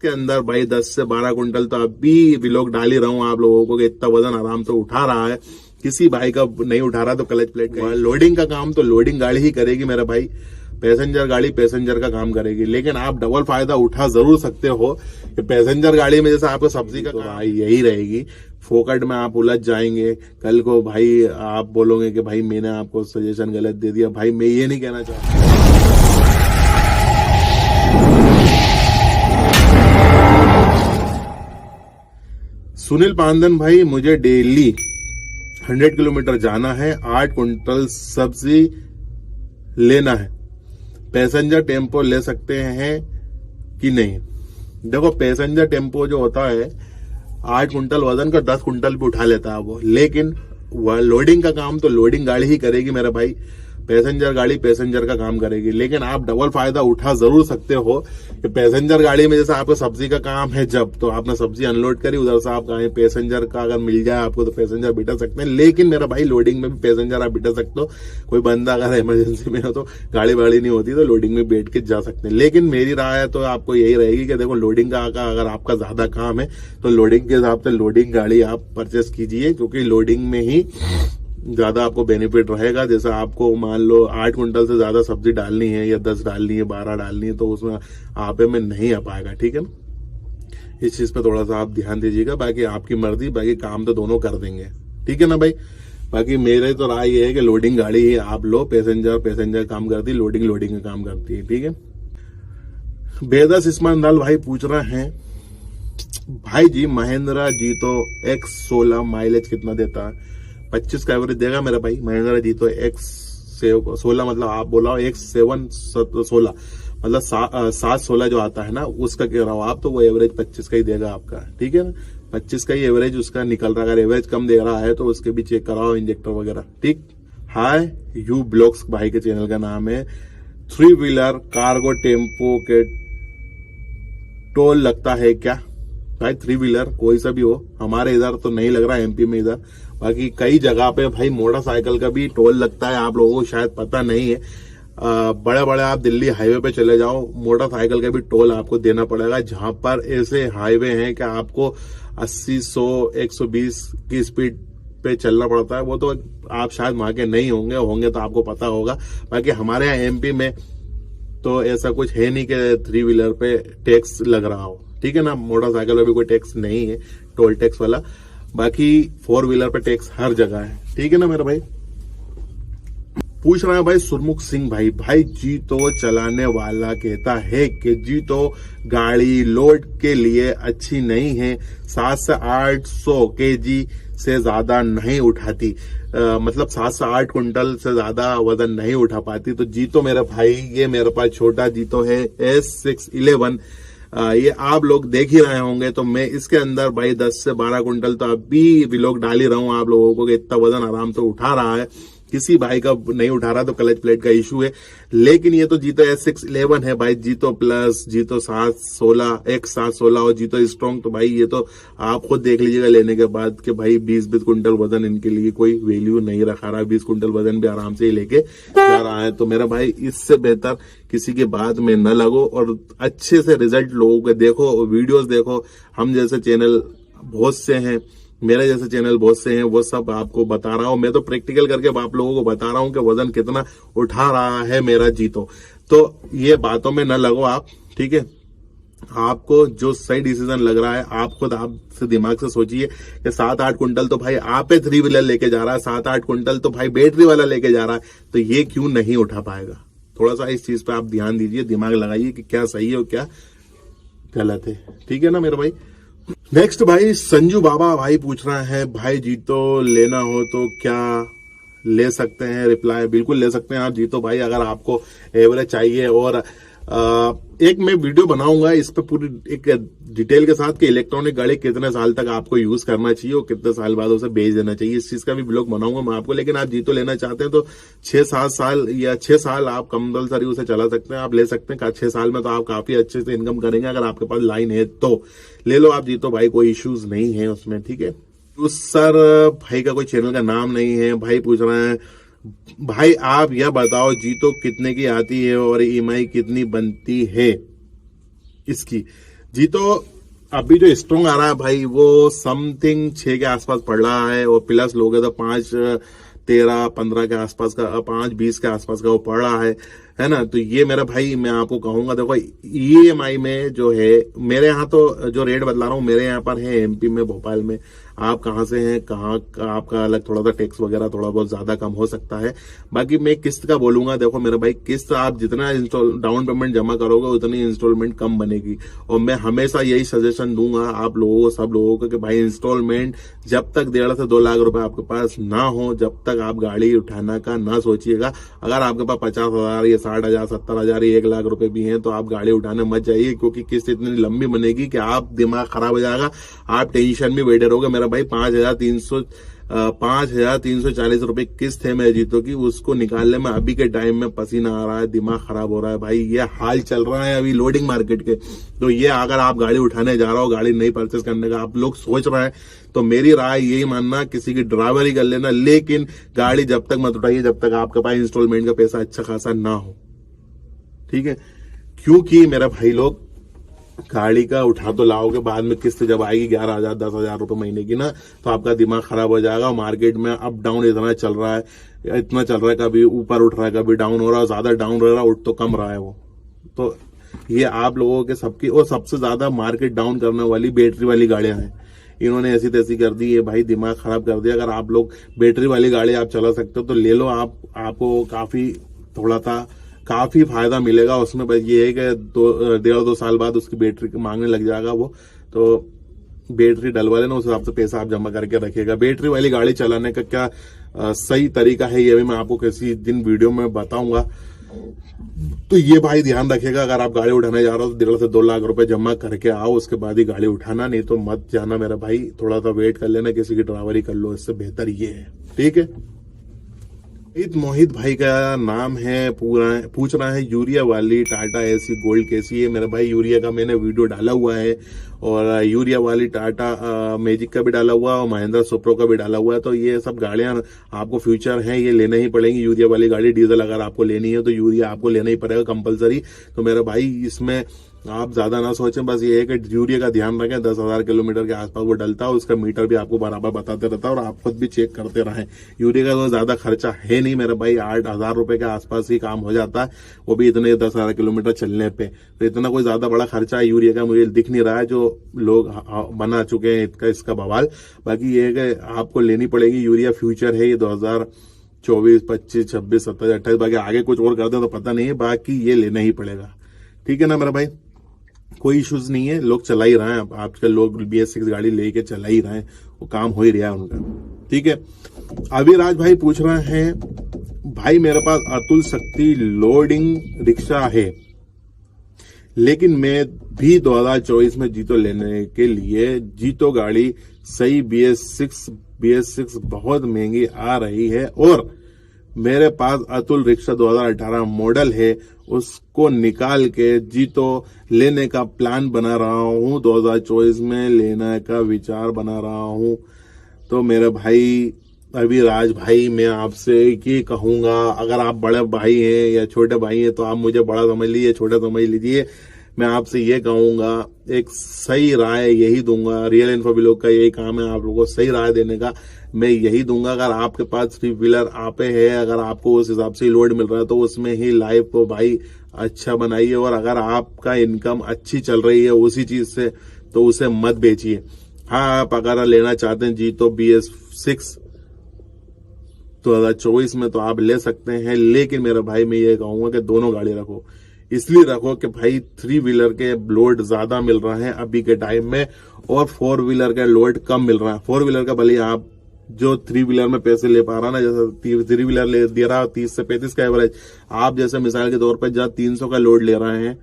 के अंदर भाई 10 से 12 कुंटल तो अभी भी लोग डाल ही रहा हूँ आप लोगों को कि इतना वजन आराम से उठा रहा है। किसी भाई का नहीं उठा रहा तो क्लच प्लेट का लोडिंग का काम तो लोडिंग गाड़ी ही करेगी मेरा भाई, पैसेंजर गाड़ी पैसेंजर का काम करेगी। लेकिन आप डबल फायदा उठा जरूर सकते हो कि पैसेंजर गाड़ी में जैसे आपको सब्जी का भाई यही रहेगी, फोकट में आप उलझ जाएंगे। कल को भाई आप बोलोगे कि भाई मैंने आपको सजेशन गलत दे दिया। भाई मैं ये नहीं कहना चाहता। सुनील पांदन भाई, मुझे डेली 100 किलोमीटर जाना है, 8 कुंटल सब्जी लेना है, पैसेंजर टेम्पो ले सकते हैं कि नहीं? देखो पैसेंजर टेम्पो जो होता है 8 कुंटल वजन का 10 कुंटल भी उठा लेता है वो, लेकिन वह लोडिंग का काम तो लोडिंग गाड़ी ही करेगी मेरा भाई, पैसेंजर गाड़ी पैसेंजर का काम करेगी। लेकिन आप डबल फायदा उठा जरूर सकते हो कि पैसेंजर गाड़ी में जैसे आपको सब्जी का काम है, जब तो आपने सब्जी अनलोड करी, उधर से आप कहें पैसेंजर का अगर मिल जाए आपको तो पैसेंजर बिठा सकते हैं। लेकिन मेरा भाई लोडिंग में भी पैसेंजर आप बिठा सकते हो। कोई बंदा अगर इमरजेंसी में हो तो गाड़ी वाड़ी नहीं होती तो लोडिंग में बैठ के जा सकते हैं। लेकिन मेरी राय तो आपको यही रहेगी कि देखो लोडिंग का अगर आपका ज्यादा काम है तो लोडिंग के हिसाब से लोडिंग गाड़ी आप परचेस कीजिए, क्योंकि लोडिंग में ही ज्यादा आपको बेनिफिट रहेगा। जैसे आपको मान लो 8 कुंटल से ज्यादा सब्जी डालनी है या 10 डालनी है, 12 डालनी है, तो उसमें आपे में नहीं आ पाएगा। ठीक है ना, इस चीज पे थोड़ा सा आप ध्यान दीजिएगा। बाकी आपकी मर्जी, बाकी काम तो दोनों कर देंगे। ठीक है ना भाई, बाकी मेरे तो राय ये है कि लोडिंग गाड़ी ही आप लो, पैसेंजर काम करती, लोडिंग का काम करती है। ठीक है। बेदस इस्मान दाल भाई पूछ रहे हैं, भाई जी महिंद्रा जीतो X16 माइलेज कितना देता है? 25 का एवरेज देगा मेरा भाई महिंद्रा जीतो X16, मतलब आप बोला X716 मतलब 716 जो आता है ना उसका कह रहा हो आप, तो वो एवरेज 25 का ही देगा आपका। ठीक है ना, 25 का ही एवरेज उसका निकल रहा है। अगर एवरेज कम दे रहा है तो उसके भी चेक कराओ इंजेक्टर वगैरह। ठीक। हाय यू ब्लॉग्स भाई के चैनल का नाम है। 3 व्हीलर कार्गो टेम्पो के टोल लगता है क्या? भाई 3 व्हीलर कोई सा भी हो, हमारे इधर तो नहीं लग रहा, एमपी में इधर, बाकी कई जगह पे भाई मोटरसाइकिल का भी टोल लगता है। आप लोगों को शायद पता नहीं है, बड़े बड़े आप दिल्ली हाईवे पे चले जाओ, मोटरसाइकिल का भी टोल आपको देना पड़ेगा। जहां पर ऐसे हाईवे हैं कि आपको 80, 100, 120 की स्पीड पे चलना पड़ता है, वो तो आप शायद वहां के नहीं होंगे तो आपको पता होगा। बाकी हमारे यहाँ एमपी में तो ऐसा कुछ है नहीं कि 3 व्हीलर पे टैक्स लग रहा हो। ठीक है ना, मोटरसाइकिल में भी कोई टैक्स नहीं है टोल टैक्स वाला। बाकी 4 व्हीलर पे टैक्स हर जगह है। ठीक है ना मेरा भाई। पूछ रहा है भाई सुरमुख सिंह भाई, भाई जी तो चलाने वाला कहता है कि जी तो गाड़ी लोड के लिए अच्छी नहीं है, 7 से 800 kg से ज्यादा नहीं उठाती, मतलब 7 से 8 कुंटल से ज्यादा वजन नहीं उठा पाती। तो जी तो मेरा भाई, ये मेरे पास छोटा जी तो है S611, ये आप लोग देख ही रहे होंगे। तो मैं इसके अंदर भाई 10 से 12 कुंटल तो अभी भी लोग डाल ही रहा हूँ आप लोगों को कि इतना वजन आराम से उठा रहा है। किसी भाई का नहीं उठा रहा तो क्लच प्लेट का इशू है। लेकिन ये तो जीतो S611 है भाई, जीतो प्लस, जीतो 716 X716 और जीतो स्ट्रॉन्ग। तो भाई ये तो आप खुद देख लीजिएगा लेने के बाद कि भाई 20-20 कुंटल वजन इनके लिए कोई वैल्यू नहीं रखा रहा है। 20 कुंटल वजन भी आराम से ही लेके जा रहा है। तो मेरा भाई इससे बेहतर किसी के बात में न लगो और अच्छे से रिजल्ट लोगों के देखो, वीडियोस देखो। हम जैसे चैनल बहुत से हैं, मेरे जैसे चैनल बहुत से हैं, वो सब आपको बता रहा हूं। मैं तो प्रैक्टिकल करके आप लोगों को बता रहा हूं कि वजन कितना उठा रहा है मेरा जीतो। तो ये बातों में न लगो आप। ठीक है, आपको जो सही डिसीजन लग रहा है आप खुद आप से दिमाग से सोचिए कि 7-8 कुंटल तो भाई आप 3 व्हीलर लेके जा रहा है, 7-8 कुंटल तो भाई बैटरी वाला लेके जा रहा है, तो ये क्यों नहीं उठा पाएगा? थोड़ा सा इस चीज पे आप ध्यान दीजिए, दिमाग लगाइए कि क्या सही है और क्या गलत है। ठीक है ना मेरे भाई। नेक्स्ट भाई संजू बाबा भाई पूछ रहा है, भाई जीतो लेना हो तो क्या ले सकते हैं? रिप्लाई बिल्कुल ले सकते हैं आप जीतो भाई, अगर आपको एवरेज चाहिए। और एक मैं वीडियो बनाऊंगा इस पे पूरी एक डिटेल के साथ कि इलेक्ट्रॉनिक गाड़ी कितने साल तक आपको यूज करना चाहिए और कितने साल बाद उसे बेच देना चाहिए। इस चीज का भी ब्लॉग बनाऊंगा मैं आपको। लेकिन आप जीतो लेना चाहते हैं तो 6-7 साल या 6 साल आप कंपलसरी उसे चला सकते हैं, आप ले सकते हैं। 6 साल में तो आप काफी अच्छे से इनकम करेंगे अगर आपके पास लाइन है तो ले लो आप जीतो भाई, कोई इश्यूज नहीं है उसमें। ठीक है। उस सर भाई का कोई चैनल का नाम नहीं है, भाई पूछ रहे हैं, भाई आप यह बताओ जीतो कितने की आती है और ईएमआई कितनी बनती है इसकी? जी तो अभी जो स्ट्रॉन्ग आ रहा है भाई वो समथिंग 6 के आसपास पड़ रहा है, और प्लस लोगे तो 5, 13, 15 के आसपास का, 5, 20 के आसपास का वो पड़ रहा है ना। तो ये मेरा भाई मैं आपको कहूंगा, देखो EMI में जो है मेरे यहाँ तो जो रेट बतला रहा हूँ मेरे यहाँ पर है MP में, भोपाल में। आप कहाँ से हैं, कहाँ का आपका अलग थोड़ा सा टैक्स वगैरह थोड़ा बहुत ज्यादा कम हो सकता है। बाकी मैं किस्त का बोलूंगा, देखो मेरे भाई किस्त आप जितना डाउन पेमेंट जमा करोगे उतनी इंस्टॉलमेंट कम बनेगी। और मैं हमेशा यही सजेशन दूंगा आप लोगों को, सब लोगों को, कि भाई इंस्टॉलमेंट जब तक 1.5 से 2 लाख रुपए आपके पास ना हो जब तक आप गाड़ी उठाना का ना सोचिएगा। अगर आपके पास 50,000 या 60,000, 70,000 या 1 लाख रुपए भी हैं तो आप गाड़ी उठाने मत जाइए, क्योंकि किस्त इतनी लंबी बनेगी कि आप दिमाग खराब हो जाएगा, आप टेंशन में बैठे रहोगे। मेरा भाई 5,340 रुपए किस्त है मेरे जीतो की, उसको निकालने में अभी के टाइम में पसीना आ रहा है, दिमाग खराब हो रहा है भाई। ये हाल चल रहा है अभी लोडिंग मार्केट के। तो ये अगर आप गाड़ी उठाने जा रहे हो, गाड़ी नहीं परचेस करने का आप लोग सोच रहे हैं, तो मेरी राय यही मानना, किसी की ड्राइवरी कर लेना, लेकिन गाड़ी जब तक मत उठाइए जब तक आपके पास इंस्टॉलमेंट का पैसा अच्छा खासा ना हो, ठीक है। क्योंकि मेरा भाई लोग गाड़ी का उठा तो लाओगे, बाद में किस्त जब आएगी 11,000, 10,000 रुपए महीने की ना, तो आपका दिमाग खराब हो जाएगा। मार्केट में अप डाउन इतना चल रहा है, कभी ऊपर उठ रहा है, कभी डाउन हो रहा है, ज्यादा डाउन हो रहा है, उठ तो कम रहा है वो। तो ये आप लोगों के सबकी, और सबसे ज्यादा मार्केट डाउन करने वाली बैटरी वाली गाड़ियां हैं। इन्होंने ऐसी तैसी कर दी है भाई, दिमाग खराब कर दिया। अगर आप लोग बैटरी वाली गाड़ी आप चला सकते हो तो ले लो, आपको काफी फायदा मिलेगा उसमें। बस ये है कि 1.5-2 साल बाद उसकी बैटरी मांगने लग जाएगा वो, तो बैटरी डलवा लेना, उस हिसाब से पैसा आप जमा करके रखिएगा। बैटरी वाली गाड़ी चलाने का क्या सही तरीका है ये भी मैं आपको किसी दिन वीडियो में बताऊंगा। तो ये भाई ध्यान रखिएगा, अगर आप गाड़ी उठाने जा रहे हो तो 1.5 से 2 लाख रुपए जमा करके आओ, उसके बाद ही गाड़ी उठाना, नहीं तो मत जाना मेरा भाई। थोड़ा सा वेट कर लेना, किसी की ड्राइवरी कर लो, इससे बेहतर ये है, ठीक है। मोहित भाई का नाम है, पूछ रहा है यूरिया वाली टाटा एसी गोल्ड कैसी है। मेरे भाई यूरिया का मैंने वीडियो डाला हुआ है, और यूरिया वाली टाटा मैजिक का भी डाला हुआ है, और महिंद्रा सुप्रो का भी डाला हुआ है। तो ये सब गाड़ियां आपको फ्यूचर हैं, ये लेना ही पड़ेंगी। यूरिया वाली गाड़ी डीजल अगर आपको लेनी है तो यूरिया आपको लेना ही पड़ेगा कंपलसरी। तो मेरे भाई इसमें आप ज्यादा ना सोचें, बस ये है कि यूरिया का ध्यान रखें। 10,000 किलोमीटर के आसपास वो डलता है, उसका मीटर भी आपको बराबर बताते रहता है, और आप खुद भी चेक करते रहें। यूरिया का तो ज्यादा खर्चा है नहीं मेरे भाई, 8,000 रुपए के आसपास ही काम हो जाता है, वो भी इतने 10,000 किलोमीटर चलने पे। तो इतना कोई ज्यादा बड़ा खर्चा यूरिया का मुझे दिख नहीं रहा है, जो लोग बना चुके हैं इसका बवाल। बाकी ये है कि आपको लेनी पड़ेगी यूरिया, फ्यूचर है ये 2024, 25, 26, 27, 28। बाकी आगे कुछ और कर दे तो पता नहीं है, बाकी ये लेना ही पड़ेगा, ठीक है ना मेरा भाई। कोई इश्यूज नहीं है, लोग चला ही रहे हैं आजकल, लोग BS6 गाड़ी लेके चला ही रहे हैं, वो काम हो ही रहा है उनका, ठीक है। अविराज भाई पूछ रहे हैं, भाई मेरे पास अतुल शक्ति लोडिंग रिक्शा है, लेकिन मैं भी 2024 में जीतो लेने के लिए, जीतो गाड़ी सही BS6 बहुत महंगी आ रही है, और मेरे पास अतुल रिक्शा 2018 मॉडल है, उसको निकाल के जीतो लेने का प्लान बना रहा हूं, 2024 में लेने का विचार बना रहा हूं। तो मेरे भाई अविराज भाई, मैं आपसे ये कहूंगा, अगर आप बड़े भाई हैं या छोटे भाई हैं तो आप मुझे बड़ा समझ लीजिए, छोटा समझ लीजिए। मैं आपसे ये कहूंगा, एक सही राय यही दूंगा, रियल इन्फो व्लॉग का यही काम है आप लोगों को सही राय देने का। मैं यही दूंगा, अगर आपके पास 3 व्हीलर आपे है, अगर आपको उस हिसाब से लोड मिल रहा है तो उसमें ही लाइफ को भाई अच्छा बनाइए, और अगर आपका इनकम अच्छी चल रही है उसी चीज से तो उसे मत बेचिए। हाँ, आप अगर लेना चाहते हैं जीतो BS6 2024 में तो आप ले सकते हैं, लेकिन मेरा भाई मैं ये कहूंगा कि दोनों गाड़ी रखो। इसलिए रखो कि भाई 3 व्हीलर के लोड ज्यादा मिल रहा है अभी के टाइम में, और 4 व्हीलर का लोड कम मिल रहा है। 4 व्हीलर का भले आप जो 3 व्हीलर में पैसे ले पा रहा ना, जैसे 3 व्हीलर ले दे रहा 30 से 35 का एवरेज, आप जैसे मिसाल के तौर पर जहाँ 300 का लोड ले रहे हैं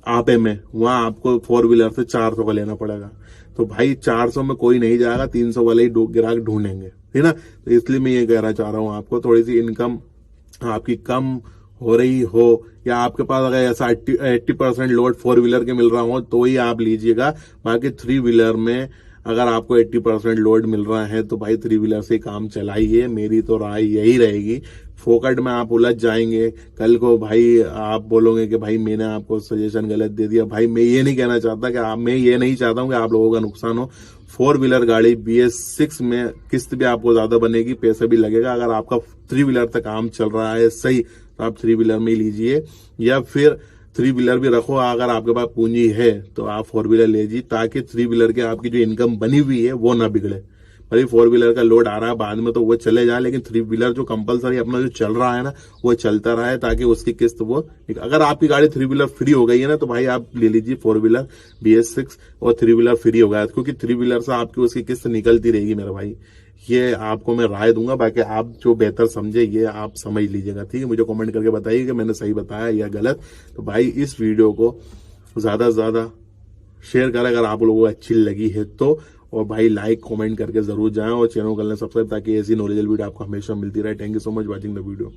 आपे में, वहां आपको 4 व्हीलर से 400 का लेना पड़ेगा। तो भाई 400 में कोई नहीं जाएगा, 300 वाले ही ग्राहक ढूंढेंगे, है ना। तो इसलिए मैं ये कहना चाह रहा हूँ आपको, थोड़ी सी इनकम आपकी कम हो रही हो, या आपके पास अगर ऐसा 80% लोड 4 व्हीलर के मिल रहा हो तो ही आप लीजिएगा। बाकी 3 व्हीलर में अगर आपको 80% लोड मिल रहा है तो भाई 3 व्हीलर से काम चलाइए, मेरी तो राय यही रहेगी। फोकट में आप उलझ जाएंगे, कल को भाई आप बोलोगे कि भाई मैंने आपको सजेशन गलत दे दिया। भाई मैं ये नहीं कहना चाहता कि मैं ये नहीं चाहता हूं कि आप लोगों का नुकसान हो। 4 व्हीलर गाड़ी BS6 में किस्त भी आपको ज्यादा बनेगी, पैसा भी लगेगा। अगर आपका 3 व्हीलर तक काम चल रहा है सही तो आप 3 व्हीलर में ही लीजिए, या फिर 3 व्हीलर भी रखो। अगर आपके पास पूंजी है तो आप 4 व्हीलर लीजिए, ताकि 3 व्हीलर के आपकी जो इनकम बनी हुई है वो ना बिगड़े। भाई 4 व्हीलर का लोड आ रहा है बाद में तो वो चले जाए, लेकिन 3 व्हीलर जो कंपलसरी अपना जो चल रहा है ना वो चलता रहे, ताकि उसकी किस्त वो। अगर आपकी गाड़ी 3 व्हीलर फ्री हो गई है ना तो भाई आप ले लीजिए 4 व्हीलर BS6 और 3 व्हीलर फ्री हो गया, क्योंकि 3 व्हीलर से आपकी उसकी किस्त निकलती रहेगी मेरा भाई। ये आपको मैं राय दूंगा, बाकी आप जो बेहतर समझे ये आप समझ लीजिएगा, ठीक है। मुझे कमेंट करके बताइए कि मैंने सही बताया या गलत। तो भाई इस वीडियो को ज्यादा से ज्यादा शेयर करें अगर आप लोगों को अच्छी लगी है तो, और भाई लाइक कमेंट करके जरूर जाएं और चैनल को कर लें सब्सक्राइब, ताकि ऐसी नॉलेजेबल वीडियो आपको हमेशा मिलती रहे। Thank you so much watching the video.